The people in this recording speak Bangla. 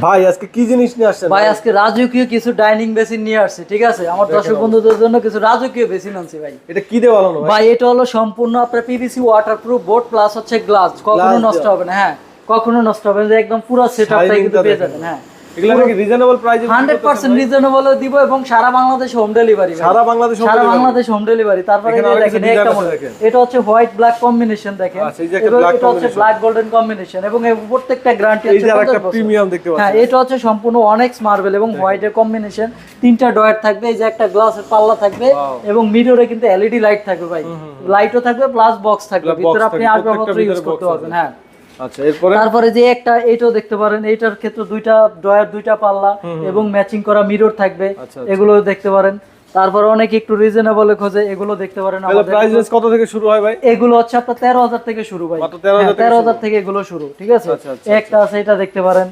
ভাই আজকে কি জিনিস নিয়ে আসছেন ভাই আজকে রাজকীয় কিছু ডাইনিং বেসিন নিয়ে আসছে, ঠিক আছে? আমার দর্শক বন্ধুদের জন্য কিছু রাজকীয় বেসিন আনছি ভাই। এটা কি দিয়ে বানানো ভাই? ভাই এটা হলো সম্পূর্ণ আপনার পিভিসি ওয়াটারপ্রুফ বোর্ড প্লাস হচ্ছে গ্লাস, কখনো নষ্ট হবে না। হ্যাঁ, কখনো নষ্ট হবে না, একদম পুরো সেটআপটাই কিন্তু পেয়ে যাবেন। হ্যাঁ, এগুলা নাকি রিজনেবল প্রাইসে 100% রিজনেবল দিব এবং সারা বাংলাদেশ হোম ডেলিভারি। সারা বাংলাদেশ হোম ডেলিভারি। তারপরে এই যে দেখেন একটা মডেল, এটা হচ্ছে হোয়াইট ব্ল্যাক কম্বিনেশন দেখেন, এবং এটা হচ্ছে ব্ল্যাক গোল্ডেন কম্বিনেশন, এবং এই প্রত্যেকটা গ্যারান্টি আছে 50 বছর। প্রিমিয়াম দেখতে পাচ্ছেন। হ্যাঁ, এটা হচ্ছে সম্পূর্ণ অনেক্স মার্বেল এবং হোয়াইটের কম্বিনেশন, তিনটা ডয়ার থাকবে, এই যে একটা গ্লাসের পাল্লা থাকবে, এবং মিররে কিন্তু এলইডি লাইট থাকবে ভাই, লাইটও থাকবে প্লাস বক্স থাকবে, ভিতরে আপনি আসবাবপত্র ইউজ করতে পারবেন। হ্যাঁ, আচ্ছা, এরপরে তারপরে যে একটা এটাও দেখতে পারেন, এটার ক্ষেত্রে দুইটা ডয়ার, দুইটা পাল্লা এবং ম্যাচিং করা মিরর থাকবে, এগুলো দেখতে পারেন। তারপর অনেকে একটু রিজনেবল খোঁজে, এগুলো দেখতে পারেন। আমাদের প্রাইস রেঞ্জ কত থেকে শুরু হয় ভাই? এগুলো হচ্ছে আপনার 13,000 থেকে শুরু ভাই, 13,000 থেকে এগুলো শুরু, ঠিক আছে? একটা আছে, এটা দেখতে পারেন।